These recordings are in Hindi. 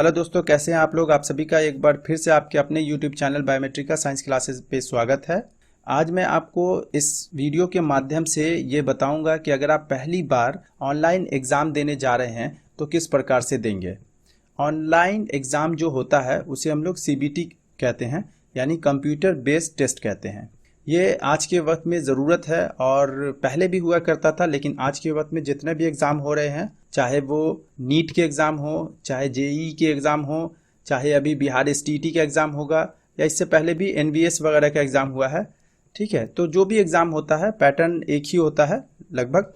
हेलो दोस्तों, कैसे हैं आप लोग। आप सभी का एक बार फिर से आपके अपने यूट्यूब चैनल बायोमेट्रिका साइंस क्लासेस पे स्वागत है। आज मैं आपको इस वीडियो के माध्यम से ये बताऊंगा कि अगर आप पहली बार ऑनलाइन एग्ज़ाम देने जा रहे हैं तो किस प्रकार से देंगे। ऑनलाइन एग्ज़ाम जो होता है उसे हम लोग CBT कहते हैं, यानी कंप्यूटर बेस्ड टेस्ट कहते हैं। ये आज के वक्त में ज़रूरत है और पहले भी हुआ करता था, लेकिन आज के वक्त में जितने भी एग्ज़ाम हो रहे हैं, चाहे वो नीट के एग्ज़ाम हो, चाहे JEE के एग्ज़ाम हो, चाहे अभी बिहार STT का एग्ज़ाम होगा, या इससे पहले भी NVS वगैरह का एग्ज़ाम हुआ है। ठीक है, तो जो भी एग्ज़ाम होता है पैटर्न एक ही होता है लगभग।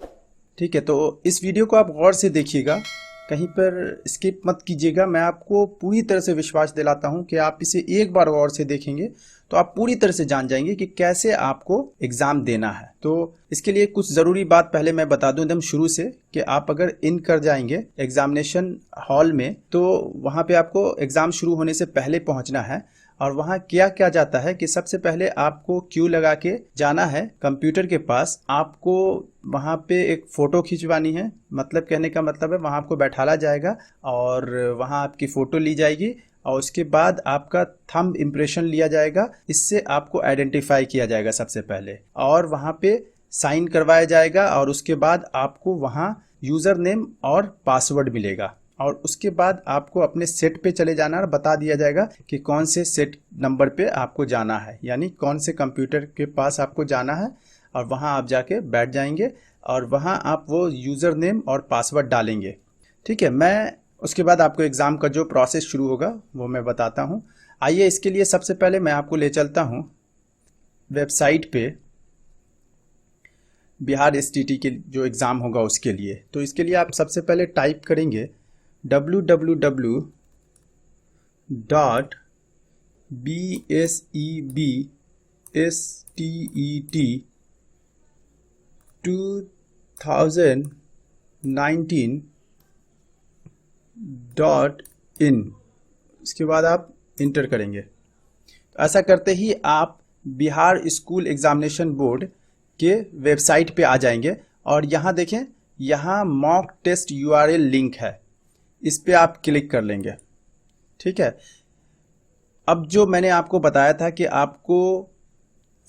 ठीक है, तो इस वीडियो को आप गौर से देखिएगा, कहीं पर स्किप मत कीजिएगा। मैं आपको पूरी तरह से विश्वास दिलाता हूं कि आप इसे एक बार गौर से देखेंगे तो आप पूरी तरह से जान जाएंगे कि कैसे आपको एग्ज़ाम देना है। तो इसके लिए कुछ ज़रूरी बात पहले मैं बता दूं एकदम शुरू से, कि आप अगर इन कर जाएंगे एग्जामिनेशन हॉल में तो वहाँ पे आपको एग्ज़ाम शुरू होने से पहले पहुँचना है। और वहाँ क्या क्या जाता है कि सबसे पहले आपको क्यू लगा के जाना है कंप्यूटर के पास। आपको वहाँ पे एक फ़ोटो खिंचवानी है, मतलब कहने का मतलब है वहाँ आपको बैठाला जाएगा और वहाँ आपकी फ़ोटो ली जाएगी और उसके बाद आपका थंब इम्प्रेशन लिया जाएगा। इससे आपको आइडेंटिफाई किया जाएगा सबसे पहले, और वहाँ पे साइन करवाया जाएगा और उसके बाद आपको वहाँ यूज़र नेम और पासवर्ड मिलेगा। और उसके बाद आपको अपने सेट पे चले जाना और बता दिया जाएगा कि कौन से सेट नंबर पे आपको जाना है, यानी कौन से कंप्यूटर के पास आपको जाना है। और वहाँ आप जाके बैठ जाएंगे और वहाँ आप वो यूज़र नेम और पासवर्ड डालेंगे। ठीक है, मैं उसके बाद आपको एग्ज़ाम का जो प्रोसेस शुरू होगा वो मैं बताता हूँ। आइए, इसके लिए सबसे पहले मैं आपको ले चलता हूँ वेबसाइट पे, बिहार STT के जो एग्ज़ाम होगा उसके लिए। तो इसके लिए आप सबसे पहले टाइप करेंगे www.BSEB-2019.in। इसके बाद आप इंटर करेंगे। तो ऐसा करते ही आप बिहार स्कूल एग्जामिनेशन बोर्ड के वेबसाइट पे आ जाएंगे और यहाँ देखें, यहाँ मॉक टेस्ट URL लिंक है, इस पे आप क्लिक कर लेंगे। ठीक है, अब जो मैंने आपको बताया था कि आपको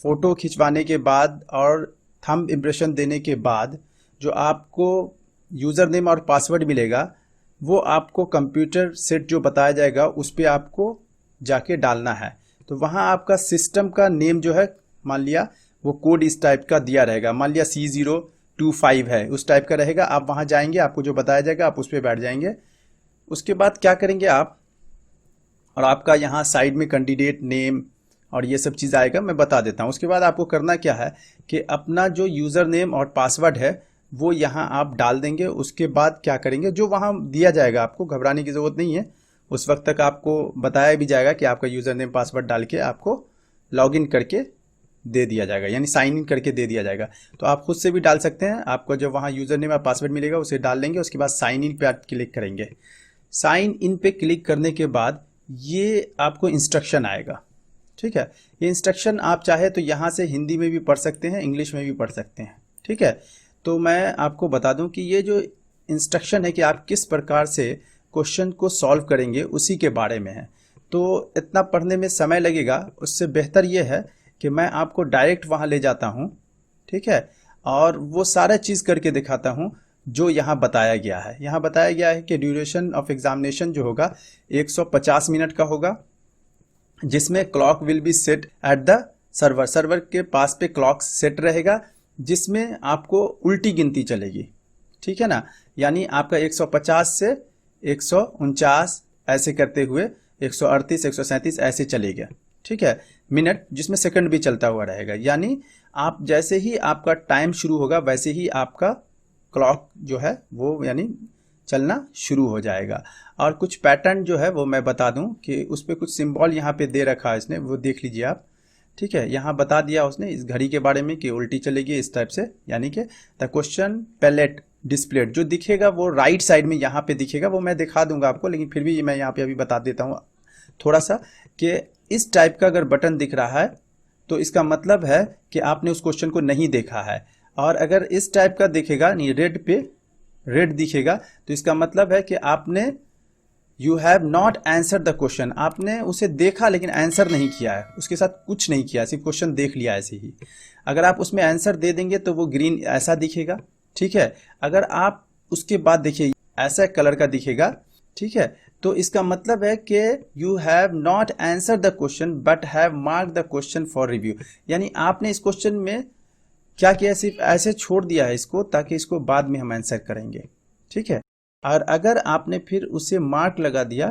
फ़ोटो खिंचवाने के बाद और थंब इम्प्रेशन देने के बाद जो आपको यूज़र नेम और पासवर्ड मिलेगा, वो आपको कंप्यूटर सेट जो बताया जाएगा उस पे आपको जाके डालना है। तो वहाँ आपका सिस्टम का नेम जो है, मान लिया वो कोड इस टाइप का दिया रहेगा, मान लिया C025 है, उस टाइप का रहेगा। आप वहाँ जाएंगे, आपको जो बताया जाएगा आप उस पर बैठ जाएंगे। उसके बाद क्या करेंगे आप, और आपका यहाँ साइड में कैंडिडेट नेम और ये सब चीज़ आएगा, मैं बता देता हूँ। उसके बाद आपको करना क्या है कि अपना जो यूज़र नेम और पासवर्ड है वो यहाँ आप डाल देंगे। उसके बाद क्या करेंगे, जो वहाँ दिया जाएगा आपको घबराने की ज़रूरत नहीं है, उस वक्त तक आपको बताया भी जाएगा कि आपका यूज़र नेम पासवर्ड डाल के आपको लॉगिन करके दे दिया जाएगा, यानी साइन इन करके दे दिया जाएगा। तो आप खुद से भी डाल सकते हैं, आपको जब वहाँ यूज़र नेम और पासवर्ड मिलेगा उसे डाल लेंगे। उसके बाद साइन इन पे आप क्लिक करेंगे। साइन इन पे क्लिक करने के बाद ये आपको इंस्ट्रक्शन आएगा। ठीक है, ये इंस्ट्रक्शन आप चाहे तो यहाँ से हिंदी में भी पढ़ सकते हैं, इंग्लिश में भी पढ़ सकते हैं। ठीक है, तो मैं आपको बता दूं कि ये जो इंस्ट्रक्शन है कि आप किस प्रकार से क्वेश्चन को सॉल्व करेंगे उसी के बारे में है। तो इतना पढ़ने में समय लगेगा, उससे बेहतर ये है कि मैं आपको डायरेक्ट वहाँ ले जाता हूँ। ठीक है, और वो सारा चीज़ करके दिखाता हूँ जो यहाँ बताया गया है। यहाँ बताया गया है कि ड्यूरेशन ऑफ एग्जामिनेशन जो होगा 150 मिनट का होगा, जिसमें clock will be set at the server. Server के पास पे क्लॉक सेट रहेगा जिसमें आपको उल्टी गिनती चलेगी। ठीक है ना, यानी आपका 150 से 149 ऐसे करते हुए 138 137 ऐसे चलेगा। ठीक है, मिनट, जिसमें सेकंड भी चलता हुआ रहेगा। यानी आप जैसे ही आपका टाइम शुरू होगा वैसे ही आपका क्लॉक जो है वो यानी चलना शुरू हो जाएगा। और कुछ पैटर्न जो है वो मैं बता दूं कि उस पर कुछ सिंबल यहाँ पे दे रखा है इसने, वो देख लीजिए आप। ठीक है, यहाँ बता दिया उसने इस घड़ी के बारे में कि उल्टी चलेगी इस टाइप से, यानी कि द क्वेश्चन पैलेट डिस्प्लेड जो दिखेगा वो राइट साइड में यहाँ पे दिखेगा, वो मैं दिखा दूंगा आपको, लेकिन फिर भी मैं यहाँ पे अभी बता देता हूँ थोड़ा सा कि इस टाइप का अगर बटन दिख रहा है तो इसका मतलब है कि आपने उस क्वेश्चन को नहीं देखा है। और अगर इस टाइप का दिखेगा, नहीं रेड पे रेड दिखेगा, तो इसका मतलब है कि आपने you have not answer the question, आपने उसे देखा लेकिन आंसर नहीं किया है, उसके साथ कुछ नहीं किया, सिर्फ क्वेश्चन देख लिया ऐसे ही। अगर आप उसमें आंसर दे देंगे तो वो ग्रीन ऐसा दिखेगा, ठीक है। अगर आप उसके बाद देखिए ऐसा कलर का दिखेगा, ठीक है, तो इसका मतलब है कि you have not answer the question but have mark the question for review, यानी आपने इस क्वेश्चन में क्या किया, सिर्फ ऐसे छोड़ दिया है इसको ताकि इसको बाद में हम आंसर करेंगे, ठीक है। और अगर आपने फिर उसे मार्क लगा दिया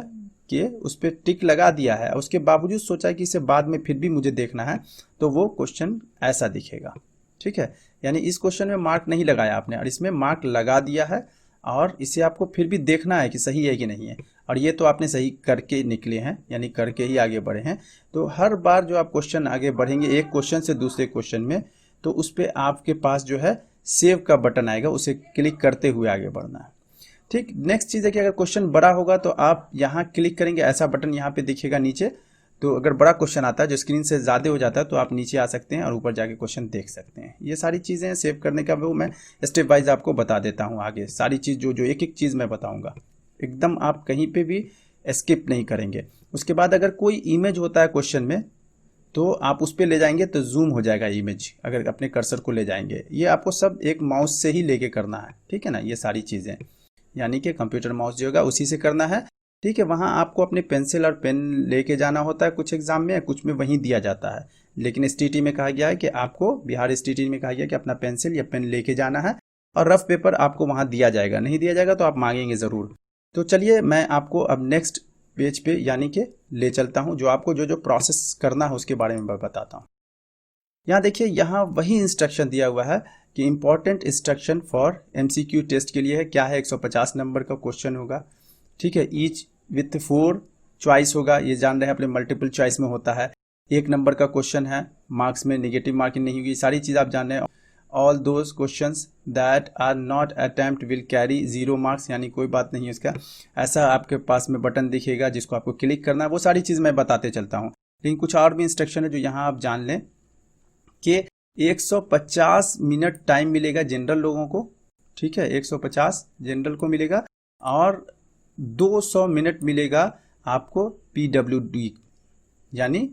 कि उस पर टिक लगा दिया है, उसके बावजूद सोचा कि इसे बाद में फिर भी मुझे देखना है, तो वो क्वेश्चन ऐसा दिखेगा, ठीक है। यानी इस क्वेश्चन में मार्क नहीं लगाया आपने और इसमें मार्क लगा दिया है, और इसे आपको फिर भी देखना है कि सही है कि नहीं है, और ये तो आपने सही करके निकले हैं, यानी करके ही आगे बढ़े हैं। तो हर बार जो आप क्वेश्चन आगे बढ़ेंगे एक क्वेश्चन से दूसरे क्वेश्चन में, तो उस पर आपके पास जो है सेव का बटन आएगा, उसे क्लिक करते हुए आगे बढ़ना है, ठीक। नेक्स्ट चीज़ है कि अगर क्वेश्चन बड़ा होगा तो आप यहाँ क्लिक करेंगे, ऐसा बटन यहाँ पे दिखेगा नीचे, तो अगर बड़ा क्वेश्चन आता है जो स्क्रीन से ज़्यादा हो जाता है तो आप नीचे आ सकते हैं और ऊपर जाके क्वेश्चन देख सकते हैं। ये सारी चीज़ें सेव करने का वो मैं स्टेप वाइज आपको बता देता हूँ आगे, सारी चीज़ जो एक एक चीज़ मैं बताऊँगा, एकदम आप कहीं पे भी स्किप नहीं करेंगे। उसके बाद अगर कोई इमेज होता है क्वेश्चन में तो आप उस पर ले जाएंगे तो जूम हो जाएगा इमेज, अगर अपने कर्सर को ले जाएंगे। ये आपको सब एक माउस से ही लेके करना है, ठीक है ना, ये सारी चीज़ें, यानी कि कंप्यूटर माउस जो होगा उसी से करना है, ठीक है। वहाँ आपको अपने पेंसिल और पेन लेके जाना होता है, कुछ एग्जाम में, कुछ में वहीं दिया जाता है, लेकिन एसटीटी में कहा गया है कि आपको, बिहार एसटीटी में कहा गया कि अपना पेंसिल या पेन लेके जाना है, और रफ पेपर आपको वहाँ दिया जाएगा, नहीं दिया जाएगा तो आप मांगेंगे ज़रूर। तो चलिए मैं आपको अब नेक्स्ट पेज पे यानी कि ले चलता हूँ, जो आपको जो प्रोसेस करना है उसके बारे में मैं बताता हूँ। यहाँ देखिए, यहाँ वही इंस्ट्रक्शन दिया हुआ है कि important instruction for MCQ test के लिए है। क्या है, 150 नंबर का क्वेश्चन होगा, ठीक है, ईच विथ 4 चॉइस होगा, ये जान रहे हैं अपने मल्टीपल चॉइस में होता है। 1 नंबर का क्वेश्चन है, मार्क्स में नेगेटिव मार्किंग नहीं होगी, सारी चीज़ आप जान रहे हैं। All those questions that are not attempt will carry 0 marks, यानी कोई बात नहीं है उसका, ऐसा आपके पास में बटन दिखेगा जिसको आपको क्लिक करना है। वो सारी चीज़ मैं बताते चलता हूँ, लेकिन कुछ और भी इंस्ट्रक्शन है जो यहाँ आप जान लें कि 150 मिनट टाइम मिलेगा जनरल लोगों को, ठीक है, 150 जनरल को मिलेगा, और 200 मिनट मिलेगा आपको पीडब्ल्यूडी यानी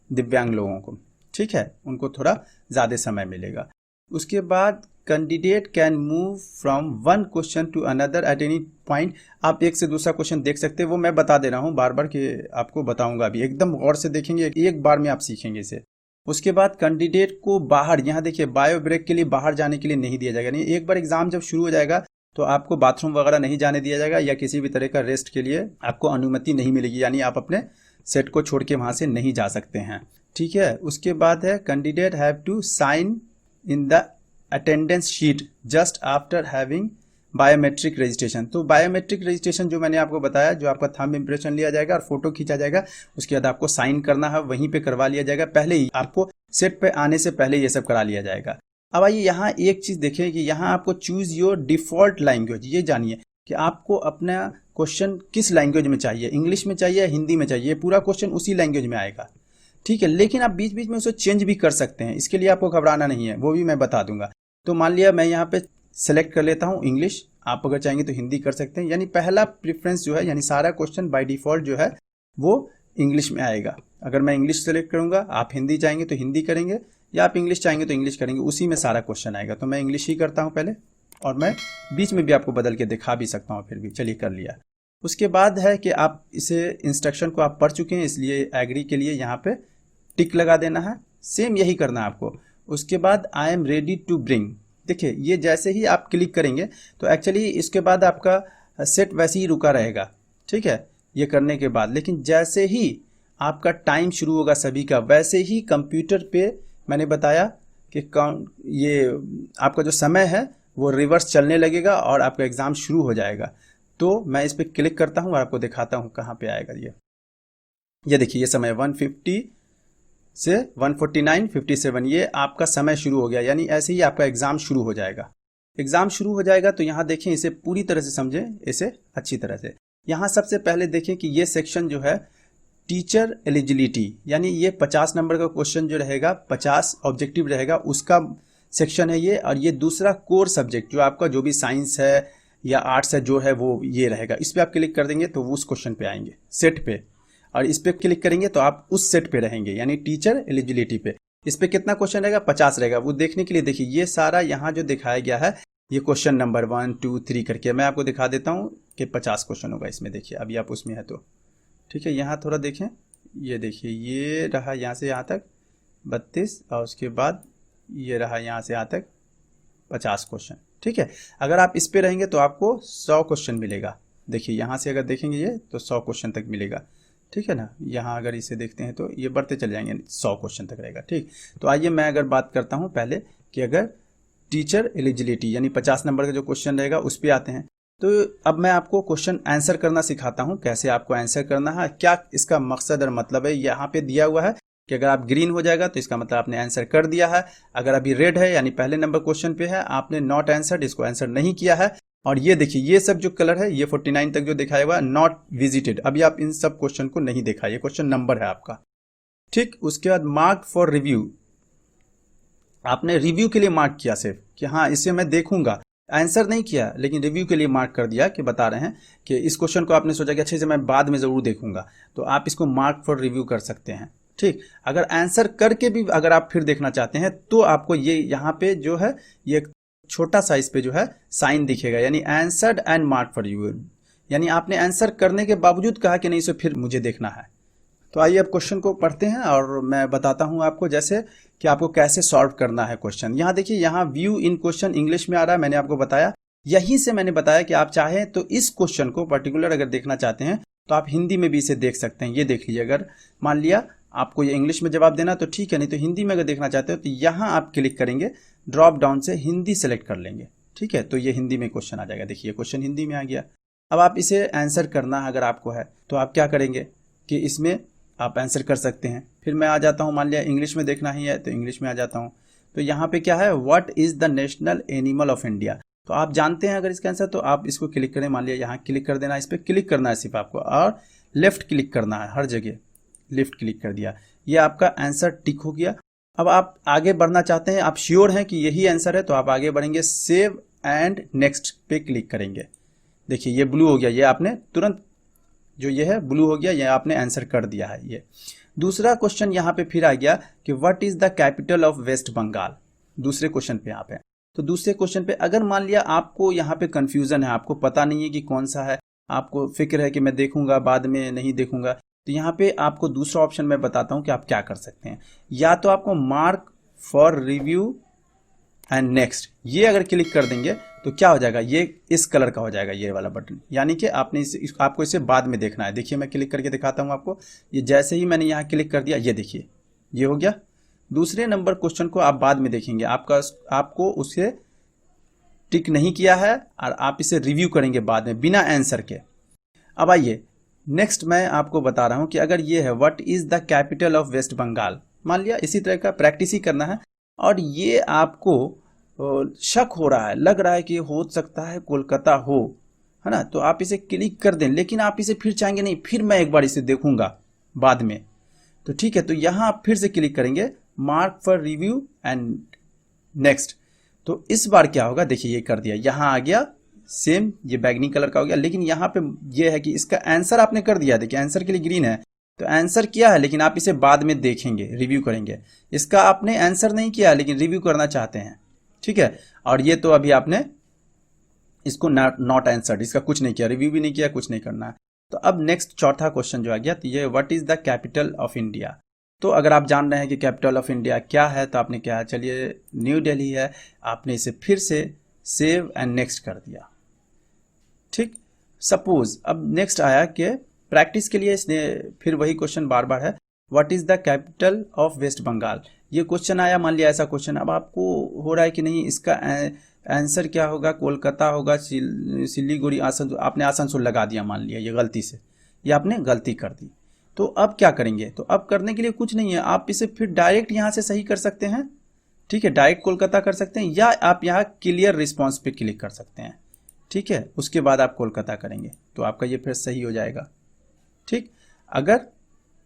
दिव्यांग लोगों को, ठीक है, उनको थोड़ा ज़्यादा समय मिलेगा। उसके बाद candidate can move from one question to another at any point, आप एक से दूसरा क्वेश्चन देख सकते हैं, वो मैं बता दे रहा हूँ बार बार कि आपको बताऊंगा अभी, एकदम गौर से देखेंगे, एक बार में आप सीखेंगे इसे। उसके बाद कैंडिडेट को बाहर, यहाँ देखिए बायो ब्रेक के लिए बाहर जाने के लिए नहीं दिया जाएगा, नहीं, एक बार एग्जाम जब शुरू हो जाएगा तो आपको बाथरूम वगैरह नहीं जाने दिया जाएगा, या किसी भी तरह का रेस्ट के लिए आपको अनुमति नहीं मिलेगी, यानी आप अपने सेट को छोड़ के वहाँ से नहीं जा सकते हैं, ठीक है। उसके बाद है candidate have to sign in the attendance sheet just after having biometric registration. तो बायोमेट्रिक रजिस्ट्रेशन जो मैंने आपको बताया, जो आपका थंब इम्प्रेशन लिया जाएगा और फोटो खींचा जाएगा, उसके बाद आपको साइन करना है, वहीं पे करवा लिया जाएगा, पहले ही आपको सेट पे आने से पहले ये सब करा लिया जाएगा। अब आइए यहाँ एक चीज़ देखें कि यहाँ आपको चूज़ योर डिफ़ॉल्ट लैंग्वेज, ये जानिए कि आपको अपना क्वेश्चन किस लैंग्वेज में चाहिए, इंग्लिश में चाहिए, हिंदी में चाहिए, पूरा क्वेश्चन उसी लैंग्वेज में आएगा, ठीक है। लेकिन आप बीच बीच में उसे चेंज भी कर सकते हैं, इसके लिए आपको घबराना नहीं है, वो भी मैं बता दूंगा। तो मान लिया मैं यहाँ पे सेलेक्ट कर लेता हूँ इंग्लिश, आप अगर चाहेंगे तो हिंदी कर सकते हैं, यानी पहला प्रेफरेंस जो है, यानी सारा क्वेश्चन बाय डिफ़ॉल्ट जो है वो इंग्लिश में आएगा। अगर मैं इंग्लिश सेलेक्ट करूँगा, आप हिंदी चाहेंगे तो हिंदी करेंगे, या आप इंग्लिश चाहेंगे तो इंग्लिश करेंगे, उसी में सारा क्वेश्चन आएगा। तो मैं इंग्लिश ही करता हूँ पहले, और मैं बीच में भी आपको बदल के दिखा भी सकता हूँ, फिर भी चलिए कर लिया। उसके बाद है कि आप इसे इंस्ट्रक्शन को आप पढ़ चुके हैं, इसलिए एग्री के लिए यहाँ पे टिक लगा देना है, सेम यही करना है आपको। उसके बाद I am ready to bring, देखिए ये जैसे ही आप क्लिक करेंगे तो एक्चुअली इसके बाद आपका सेट वैसे ही रुका रहेगा, ठीक है, ये करने के बाद। लेकिन जैसे ही आपका टाइम शुरू होगा सभी का, वैसे ही कंप्यूटर पे मैंने बताया कि ये आपका जो समय है वो रिवर्स चलने लगेगा और आपका एग्ज़ाम शुरू हो जाएगा। तो मैं इस पर क्लिक करता हूँ और आपको दिखाता हूँ कहाँ पे आएगा ये देखिए, ये समय 150 से 149:57, ये आपका समय शुरू हो गया, यानी ऐसे ही आपका एग्ज़ाम शुरू हो जाएगा। एग्ज़ाम शुरू हो जाएगा तो यहाँ देखें, इसे पूरी तरह से समझें, इसे अच्छी तरह से। यहाँ सबसे पहले देखें कि ये सेक्शन जो है टीचर एलिजिबिलिटी, यानी ये 50 नंबर का क्वेश्चन जो रहेगा, 50 ऑब्जेक्टिव रहेगा, उसका सेक्शन है ये। और ये दूसरा कोर सब्जेक्ट जो आपका जो भी साइंस है या आर्ट्स है जो है वो ये रहेगा। इस पर आप क्लिक कर देंगे तो वो उस क्वेश्चन पे आएंगे, सेट पे, और इस पर क्लिक करेंगे तो आप उस सेट पे रहेंगे, यानी टीचर एलिजिबिलिटी पे। इस पे कितना क्वेश्चन रहेगा, 50 रहेगा। वो देखने के लिए देखिए ये सारा यहाँ जो दिखाया गया है, ये क्वेश्चन नंबर 1 2 3 करके मैं आपको दिखा देता हूँ कि 50 क्वेश्चन होगा इसमें। देखिए अभी आप उसमें है तो ठीक है, यहाँ थोड़ा देखें, ये देखिए ये रहा यहाँ से यहाँ तक 32, और उसके बाद ये रहा यहाँ से यहाँ तक 50 क्वेश्चन। ठीक है, अगर आप इस पे रहेंगे तो आपको 100 क्वेश्चन मिलेगा। देखिए यहाँ से अगर देखेंगे ये तो 100 क्वेश्चन तक मिलेगा। ठीक है ना, यहाँ अगर इसे देखते हैं तो ये बढ़ते चले जाएंगे, 100 क्वेश्चन तक रहेगा। ठीक, तो आइए मैं अगर बात करता हूँ पहले कि अगर टीचर एलिजिबिलिटी यानी 50 नंबर का जो क्वेश्चन रहेगा उस पर आते हैं। तो अब मैं आपको क्वेश्चन आंसर करना सिखाता हूँ, कैसे आपको आंसर करना है, क्या इसका मकसद और मतलब है। यहाँ पे दिया हुआ है कि अगर आप ग्रीन हो जाएगा तो इसका मतलब आपने आंसर कर दिया है, अगर अभी रेड है यानी पहले नंबर क्वेश्चन पे है आपने नॉट आंसर्ड, इसको आंसर नहीं किया है। और ये देखिए ये सब जो कलर है, ये 49 तक जो दिखाया हुआ है नॉट विजिटेड, अभी आप इन सब क्वेश्चन को नहीं देखा, ये क्वेश्चन नंबर है आपका। ठीक, उसके बाद मार्क फॉर रिव्यू, आपने रिव्यू के लिए मार्क किया सिर्फ कि हाँ इसे मैं देखूंगा, आंसर नहीं किया लेकिन रिव्यू के लिए मार्क कर दिया कि बता रहे हैं कि इस क्वेश्चन को आपने सोचा कि अच्छे से मैं बाद में ज़रूर देखूंगा, तो आप इसको मार्क फॉर रिव्यू कर सकते हैं। ठीक, अगर आंसर करके भी अगर आप फिर देखना चाहते हैं तो आपको ये यहाँ पे जो है ये छोटा सा इस पे जो है साइन दिखेगा, यानी answered and mark for review, यानी आपने आंसर करने के बावजूद कहा कि नहीं इसे फिर मुझे देखना है। तो आइए अब क्वेश्चन को पढ़ते हैं और मैं बताता हूं आपको जैसे कि आपको कैसे सॉल्व करना है क्वेश्चन। यहाँ देखिए यहाँ व्यू इन क्वेश्चन इंग्लिश में आ रहा है, मैंने आपको बताया, यहीं से मैंने बताया कि आप चाहें तो इस क्वेश्चन को पर्टिकुलर अगर देखना चाहते हैं तो आप हिंदी में भी इसे देख सकते हैं। ये देख लीजिए, अगर मान लिया आपको ये इंग्लिश में जवाब देना तो ठीक है, नहीं तो हिंदी में अगर देखना चाहते हो तो यहाँ आप क्लिक करेंगे, ड्रॉप डाउन से हिंदी सेलेक्ट कर लेंगे। ठीक है, तो ये हिंदी में क्वेश्चन आ जाएगा। देखिए क्वेश्चन हिंदी में आ गया। अब आप इसे आंसर करना अगर आपको है तो आप क्या करेंगे कि इसमें आप आंसर कर सकते हैं। फिर मैं आ जाता हूँ, मान लिया इंग्लिश में देखना ही है तो इंग्लिश में आ जाता हूँ। तो यहाँ पे क्या है, what is the national animal of India, तो आप जानते हैं अगर इसका आंसर तो आप इसको क्लिक करें, मान लिया यहाँ क्लिक कर देना, इस पर क्लिक करना है सिर्फ आपको, और लेफ्ट क्लिक करना है, हर जगह लेफ्ट क्लिक कर दिया, ये आपका आंसर टिक हो गया। अब आप आगे बढ़ना चाहते हैं, आप श्योर हैं कि यही आंसर है तो आप आगे बढ़ेंगे, सेव एंड नेक्स्ट पे क्लिक करेंगे। देखिए ये ब्लू हो गया, ये आपने तुरंत जो ये है ब्लू हो गया, ये आपने आंसर कर दिया है। ये दूसरा क्वेश्चन यहाँ पे फिर आ गया कि what is the capital of West Bengal, दूसरे क्वेश्चन पे यहाँ पे। तो दूसरे क्वेश्चन पे अगर मान लिया आपको यहाँ पे कंफ्यूजन है, आपको पता नहीं है कि कौन सा है, आपको फिक्र है कि मैं देखूंगा बाद में नहीं देखूंगा, तो यहाँ पे आपको दूसरा ऑप्शन मैं बताता हूँ कि आप क्या कर सकते हैं। या तो आपको mark for review and next, ये अगर क्लिक कर देंगे तो क्या हो जाएगा, ये इस कलर का हो जाएगा ये वाला बटन, यानी कि आपने आपको इसे बाद में देखना है। देखिए मैं क्लिक करके दिखाता हूँ आपको, ये जैसे ही मैंने यहाँ क्लिक कर दिया, ये देखिए ये हो गया। दूसरे नंबर क्वेश्चन को आप बाद में देखेंगे, आपको उसे टिक नहीं किया है और आप इसे रिव्यू करेंगे बाद में बिना आंसर के। अब आइए नेक्स्ट मैं आपको बता रहा हूँ कि अगर ये है what is the capital of West Bengal, मान लिया इसी तरह का प्रैक्टिस ही करना है, और ये आपको शक हो रहा है, लग रहा है कि हो सकता है कोलकाता हो, है ना, तो आप इसे क्लिक कर दें, लेकिन आप इसे फिर चाहेंगे नहीं, फिर मैं एक बार इसे देखूंगा बाद में, तो ठीक है, तो यहाँ आप फिर से क्लिक करेंगे mark for review and next. तो इस बार क्या होगा, देखिए ये कर दिया, यहाँ आ गया सेम, ये बैगनी कलर का हो गया, लेकिन यहाँ पे ये है कि इसका आंसर आपने कर दिया। देखिए आंसर के लिए ग्रीन है, तो आंसर किया है लेकिन आप इसे बाद में देखेंगे, रिव्यू करेंगे। इसका आपने आंसर नहीं किया लेकिन रिव्यू करना चाहते हैं, ठीक है, और ये तो अभी आपने इसको नॉट आंसर्ड, इसका कुछ नहीं किया, रिव्यू भी नहीं किया, कुछ नहीं करना है। तो अब नेक्स्ट चौथा क्वेश्चन जो आ गया, तो ये what is the capital of India. तो अगर आप जान रहे हैं कि कैपिटल ऑफ इंडिया क्या है तो आपने क्या, चलिए न्यू दिल्ली है, आपने इसे फिर से सेव एंड नेक्स्ट कर दिया। ठीक, सपोज अब नेक्स्ट आया कि प्रैक्टिस के लिए इसने फिर वही क्वेश्चन बार बार है, what is the capital of West Bengal, ये क्वेश्चन आया, मान लिया ऐसा क्वेश्चन। अब आपको हो रहा है कि नहीं इसका आंसर क्या होगा, कोलकाता होगा, सिलीगुड़ी, आसनसोल, आपने आसनसोल लगा दिया मान लिया, ये गलती से, ये आपने गलती कर दी। तो अब क्या करेंगे, तो अब करने के लिए कुछ नहीं है, आप इसे फिर डायरेक्ट यहाँ से सही कर सकते हैं। ठीक है, डायरेक्ट कोलकाता कर सकते हैं, या आप यहाँ क्लियर रिस्पॉन्स पे क्लिक कर सकते हैं। ठीक है, उसके बाद आप कोलकाता करेंगे तो आपका ये फिर सही हो जाएगा। ठीक, अगर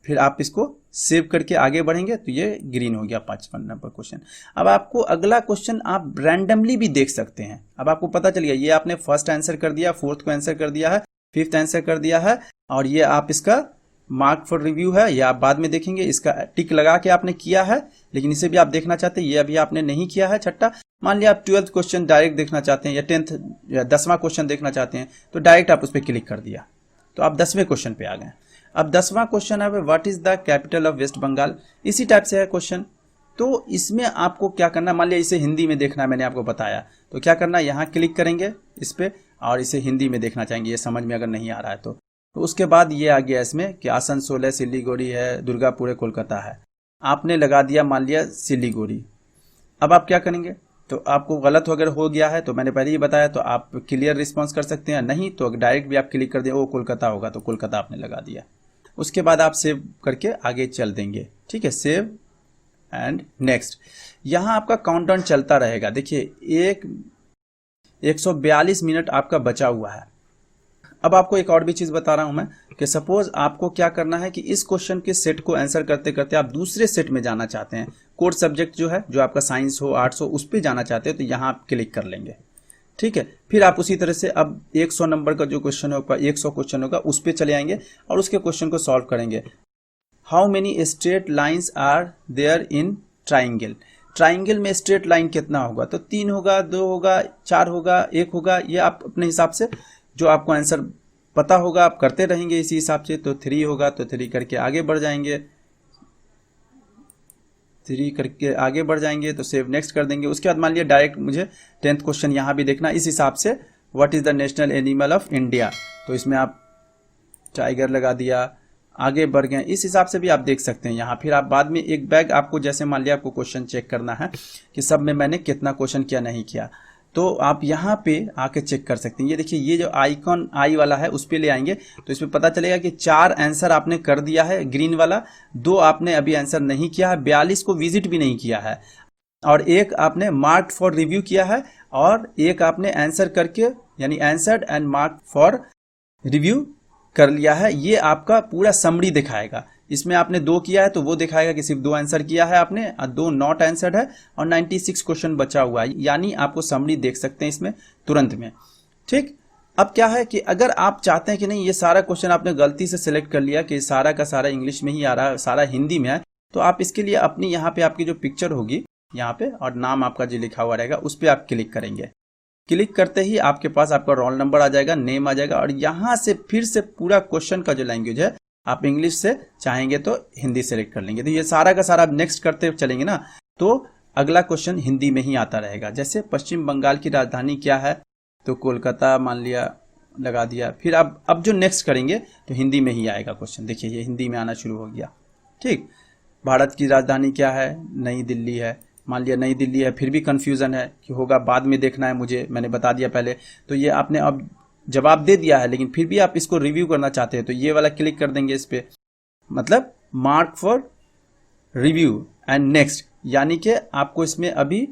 फिर आप इसको सेव करके आगे बढ़ेंगे तो ये ग्रीन हो गया 55 नंबर क्वेश्चन। अब आपको अगला क्वेश्चन आप रैंडमली भी देख सकते हैं। अब आपको पता चल गया, ये आपने फर्स्ट आंसर कर दिया, फोर्थ को आंसर कर दिया है, फिफ्थ आंसर कर दिया है, और ये आप इसका मार्क फॉर रिव्यू है, या आप बाद में देखेंगे, इसका टिक लगा के आपने किया है, लेकिन इसे भी आप देखना चाहते हैं, ये अभी आपने नहीं किया है छठा। मान लिया आप 12th क्वेश्चन डायरेक्ट देखना चाहते हैं, या 10th या 10वां क्वेश्चन देखना चाहते हैं, तो डायरेक्ट आप उस पर क्लिक कर दिया तो आप 10वें क्वेश्चन पे आ गए। अब 10वां क्वेश्चन है what is the capital of West Bengal, इसी टाइप से है क्वेश्चन। तो इसमें आपको क्या करना है, मान लिया इसे हिंदी में देखना है, मैंने आपको बताया, तो क्या करना है, यहाँ क्लिक करेंगे इस पे और इसे हिंदी में देखना चाहेंगे, ये समझ में अगर नहीं आ रहा है तो उसके बाद ये आ गया इसमें कि आसनसोल है, सिलीगुड़ी है, दुर्गापुर है, कोलकाता है, आपने लगा दिया मान लिया सिलीगुड़ी। अब आप क्या करेंगे, तो आपको गलत अगर हो गया है तो मैंने पहले ही बताया, तो आप क्लियर रिस्पॉन्स कर सकते हैं, नहीं तो डायरेक्ट भी आप क्लिक कर दें, वो कोलकाता होगा तो कोलकाता आपने लगा दिया। उसके बाद आप सेव करके आगे चल देंगे, ठीक है, सेव एंड नेक्स्ट। यहाँ आपका काउंटडाउन चलता रहेगा। देखिए 142 मिनट आपका बचा हुआ है। अब आपको एक और भी चीज़ बता रहा हूं मैं कि सपोज आपको क्या करना है कि इस क्वेश्चन के सेट को आंसर करते करते आप दूसरे सेट में जाना चाहते हैं, कोर सब्जेक्ट जो है, जो आपका साइंस हो, आर्ट्स हो, उस पर जाना चाहते हैं, तो यहाँ आप क्लिक कर लेंगे, ठीक है। फिर आप उसी तरह से अब 100 नंबर का जो क्वेश्चन होगा, 100 क्वेश्चन होगा, उस पर चले आएंगे और उसके क्वेश्चन को सॉल्व करेंगे। How many straight lines are there in triangle, triangle में स्ट्रेट लाइन कितना होगा, तो 3 होगा, 2 होगा, 4 होगा, 1 होगा, ये आप अपने हिसाब से जो आपको आंसर पता होगा आप करते रहेंगे इसी हिसाब से। तो 3 होगा तो 3 करके आगे बढ़ जाएंगे, 3 करके आगे बढ़ जाएंगे तो सेव नेक्स्ट कर देंगे। उसके बाद मान लिया डायरेक्ट मुझे 10th क्वेश्चन यहाँ भी देखना, इस हिसाब से what is the national animal of India, तो इसमें आप टाइगर लगा दिया, आगे बढ़ गए, इस हिसाब से भी आप देख सकते हैं यहाँ। फिर आप बाद में एक बैग आपको, जैसे मान लिया आपको क्वेश्चन चेक करना है कि सब में मैंने कितना क्वेश्चन किया नहीं किया, तो आप यहाँ पे आके चेक कर सकते हैं। ये देखिए, ये जो आइकॉन आई वाला है उस पे ले आएंगे तो इसमें पता चलेगा कि 4 आंसर आपने कर दिया है ग्रीन वाला, 2 आपने अभी आंसर नहीं किया है, 42 को विजिट भी नहीं किया है, और 1 आपने मार्क फॉर रिव्यू किया है, और 1 आपने आंसर करके यानी answered and mark for review कर लिया है। ये आपका पूरा समरी दिखाएगा। इसमें आपने 2 किया है तो वो दिखाएगा कि सिर्फ 2 आंसर किया है आपने, और 2 नॉट आंसर्ड है, और 96 क्वेश्चन बचा हुआ है, यानी आपको समरी देख सकते हैं इसमें तुरंत में, ठीक। अब क्या है कि अगर आप चाहते हैं कि नहीं ये सारा क्वेश्चन आपने गलती से सिलेक्ट कर लिया कि सारा का सारा इंग्लिश में ही आ रहा है, सारा हिंदी में है, तो आप इसके लिए अपनी यहाँ पे आपकी जो पिक्चर होगी यहाँ पे और नाम आपका जो लिखा हुआ रहेगा उस पर आप क्लिक करेंगे। क्लिक करते ही आपके पास आपका रोल नंबर आ जाएगा, नेम आ जाएगा, और यहाँ से फिर से पूरा क्वेश्चन का जो लैंग्वेज है आप इंग्लिश से चाहेंगे तो हिंदी सेलेक्ट कर लेंगे। तो ये सारा का सारा नेक्स्ट करते चलेंगे ना, तो अगला क्वेश्चन हिंदी में ही आता रहेगा। जैसे पश्चिम बंगाल की राजधानी क्या है, तो कोलकाता मान लिया, लगा दिया। फिर अब जो नेक्स्ट करेंगे तो हिंदी में ही आएगा क्वेश्चन। देखिए ये हिंदी में आना शुरू हो गया, ठीक। भारत की राजधानी क्या है, नई दिल्ली है, मान लिया नई दिल्ली है, फिर भी कंफ्यूजन है कि होगा बाद में देखना है मुझे, मैंने बता दिया पहले, तो ये आपने अब जवाब दे दिया है, लेकिन फिर भी आप इसको रिव्यू करना चाहते हैं तो ये वाला क्लिक कर देंगे इस पे, मतलब mark for review and next, यानी कि आपको इसमें अभी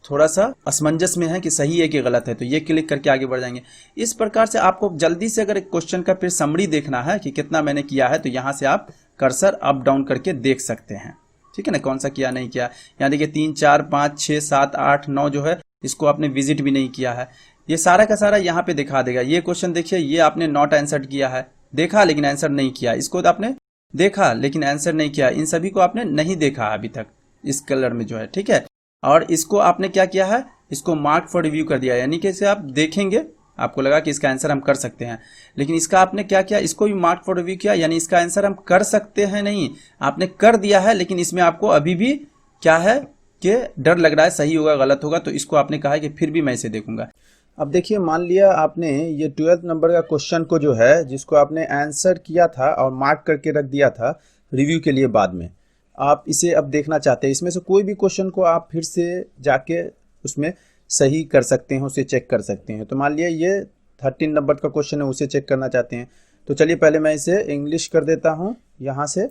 थोड़ा सा असमंजस में है कि सही है कि गलत है, तो ये क्लिक करके आगे बढ़ जाएंगे। इस प्रकार से आपको जल्दी से अगर एक क्वेश्चन का फिर समरी देखना है कि कितना मैंने किया है, तो यहाँ से आप कर्सर अप डाउन करके देख सकते हैं, ठीक है ना, कौन सा किया नहीं किया। यहाँ देखिए 3 4 5 6 7 8 9 जो है इसको आपने विजिट भी नहीं किया है, ये सारा का सारा यहाँ पे दिखा देगा। ये क्वेश्चन देखिए, ये आपने नॉट आंसर किया है, देखा लेकिन आंसर नहीं किया, इसको तो आपने देखा लेकिन आंसर नहीं किया, इन सभी को आपने नहीं देखा अभी तक इस कलर में जो है, ठीक है। और इसको आपने क्या किया है, इसको मार्क फॉर रिव्यू कर दिया, यानी कि इसे आप देखेंगे, आपको लगा कि इसका आंसर हम कर सकते हैं, लेकिन इसका आपने क्या किया, इसको भी मार्क फॉर रिव्यू किया, यानी इसका आंसर हम कर सकते हैं नहीं, आपने कर दिया है, लेकिन इसमें आपको अभी भी क्या है कि डर लग रहा है सही होगा गलत होगा, तो इसको आपने कहा है कि फिर भी मैं इसे देखूंगा। अब देखिए मान लिया आपने ये 12th नंबर का क्वेश्चन को जो है, जिसको आपने आंसर किया था और मार्क करके रख दिया था रिव्यू के लिए, बाद में आप इसे अब देखना चाहते हैं, इसमें से कोई भी क्वेश्चन को आप फिर से जाके उसमें सही कर सकते हैं, उसे चेक कर सकते हैं। तो मान लिया ये 13 नंबर का क्वेश्चन है, उसे चेक करना चाहते हैं, तो चलिए पहले मैं इसे इंग्लिश कर देता हूँ। यहाँ से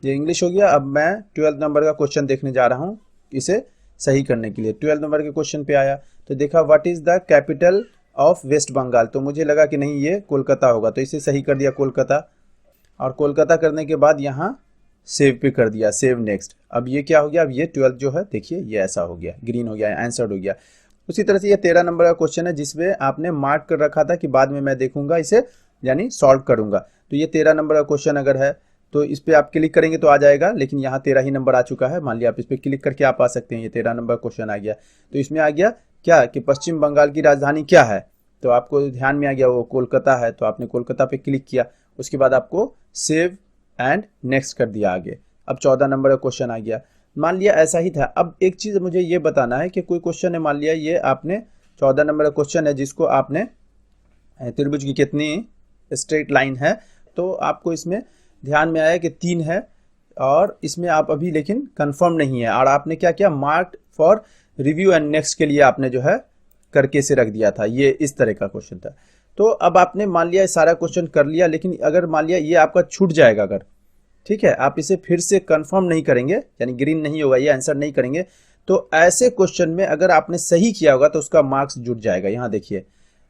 ये इंग्लिश हो गया। अब मैं 12th नंबर का क्वेश्चन देखने जा रहा हूँ इसे सही करने के लिए। 12th नंबर के क्वेश्चन पे आया तो देखा what is the capital of West Bengal, तो मुझे लगा कि नहीं ये कोलकाता होगा, तो इसे सही कर दिया कोलकाता। और कोलकाता करने के बाद यहाँ सेव पे कर दिया, सेव नेक्स्ट। अब ये क्या हो गया, अब ये 12 जो है देखिए ये ऐसा हो गया, ग्रीन हो गया, आंसर्ड हो गया। उसी तरह से ये 13 नंबर का क्वेश्चन है जिसमें आपने मार्क कर रखा था कि बाद में मैं देखूंगा इसे, यानी सॉल्व करूंगा। तो ये 13 नंबर का क्वेश्चन अगर है तो इस पर आप क्लिक करेंगे तो आ जाएगा, लेकिन यहाँ 13 ही नंबर आ चुका है। मान लिया आप इस पर क्लिक करके आप आ सकते हैं, ये 13 नंबर क्वेश्चन आ गया। तो इसमें आ गया क्या कि पश्चिम बंगाल की राजधानी क्या है, तो आपको ध्यान में आ गया वो कोलकाता है, तो आपने कोलकाता पे क्लिक किया। उसके बाद आपको सेव एंड नेक्स्ट कर दिया आगे। अब 14 नंबर का क्वेश्चन आ गया। मान लिया ऐसा ही था। अब एक चीज़ मुझे ये बताना है कि कोई क्वेश्चन है, मान लिया ये आपने 14 नंबर का क्वेश्चन है जिसको आपने त्रिभुज की कितनी स्ट्रेट लाइन है, तो आपको इसमें ध्यान में आया कि 3 है, और इसमें आप अभी लेकिन कंफर्म नहीं है, और आपने क्या किया, mark for review and next के लिए आपने जो है करके से रख दिया था। ये इस तरह का क्वेश्चन था। तो अब आपने मान लिया सारा क्वेश्चन कर लिया, लेकिन अगर मान लिया ये आपका छूट जाएगा, अगर ठीक है आप इसे फिर से कंफर्म नहीं करेंगे, यानी ग्रीन नहीं होगा, ये आंसर नहीं करेंगे, तो ऐसे क्वेश्चन में अगर आपने सही किया होगा तो उसका मार्क्स जुट जाएगा। यहाँ देखिए,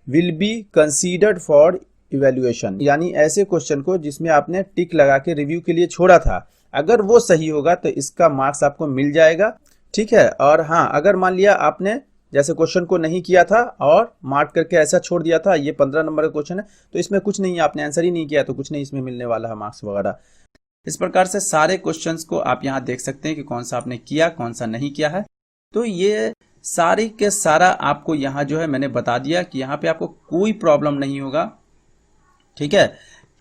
will be considered for evaluation, यानी ऐसे क्वेश्चन को जिसमें आपने टिक लगा के रिव्यू के लिए छोड़ा था, अगर वो सही होगा तो इसका मार्क्स आपको मिल जाएगा। ठीक है, और हाँ अगर मान लिया आपने जैसे क्वेश्चन को नहीं किया था और मार्क करके ऐसा छोड़ दिया था, ये 15 नंबर का क्वेश्चन है, तो इसमें कुछ नहीं, आपने आंसर ही नहीं किया तो कुछ नहीं इसमें मिलने वाला है मार्क्स वगैरह। इस प्रकार से सारे क्वेश्चंस को आप यहाँ देख सकते हैं कि कौन सा आपने किया, कौन सा नहीं किया है। तो ये सारी के सारा आपको यहाँ जो है मैंने बता दिया कि यहाँ पे आपको कोई प्रॉब्लम नहीं होगा। ठीक है,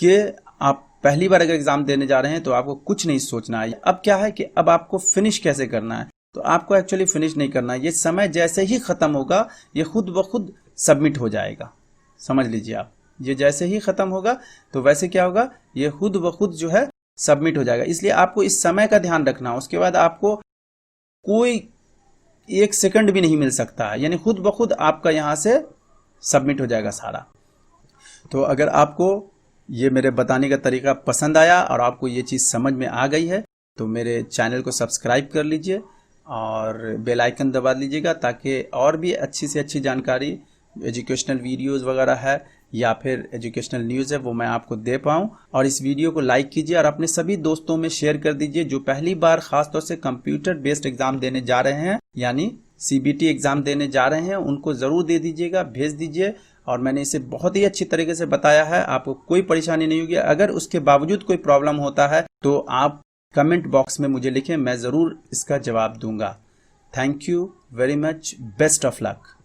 कि आप पहली बार अगर एग्जाम देने जा रहे हैं तो आपको कुछ नहीं सोचना है। अब क्या है कि अब आपको फिनिश कैसे करना है, तो आपको एक्चुअली फिनिश नहीं करना है, ये समय जैसे ही खत्म होगा ये खुद ब खुद सबमिट हो जाएगा। समझ लीजिए आप, ये जैसे ही खत्म होगा तो वैसे क्या होगा, ये खुद ब खुद जो है सबमिट हो जाएगा। इसलिए आपको इस समय का ध्यान रखना, उसके बाद आपको कोई 1 सेकंड भी नहीं मिल सकता है, यानी खुद ब खुद आपका यहाँ से सबमिट हो जाएगा सारा। तो अगर आपको ये मेरे बताने का तरीका पसंद आया और आपको ये चीज़ समझ में आ गई है तो मेरे चैनल को सब्सक्राइब कर लीजिए और बेल आइकन दबा लीजिएगा, ताकि और भी अच्छी से अच्छी जानकारी, एजुकेशनल वीडियोस वगैरह है या फिर एजुकेशनल न्यूज़ है वो मैं आपको दे पाऊँ। और इस वीडियो को लाइक कीजिए और अपने सभी दोस्तों में शेयर कर दीजिए जो पहली बार खासतौर से कंप्यूटर बेस्ड एग्जाम देने जा रहे हैं, यानी CBT एग्जाम देने जा रहे हैं, उनको ज़रूर दे दीजिएगा, भेज दीजिए। और मैंने इसे बहुत ही अच्छी तरीके से बताया है, आपको कोई परेशानी नहीं होगी। अगर उसके बावजूद कोई प्रॉब्लम होता है तो आप कमेंट बॉक्स में मुझे लिखें, मैं ज़रूर इसका जवाब दूंगा। Thank you very much, best of luck.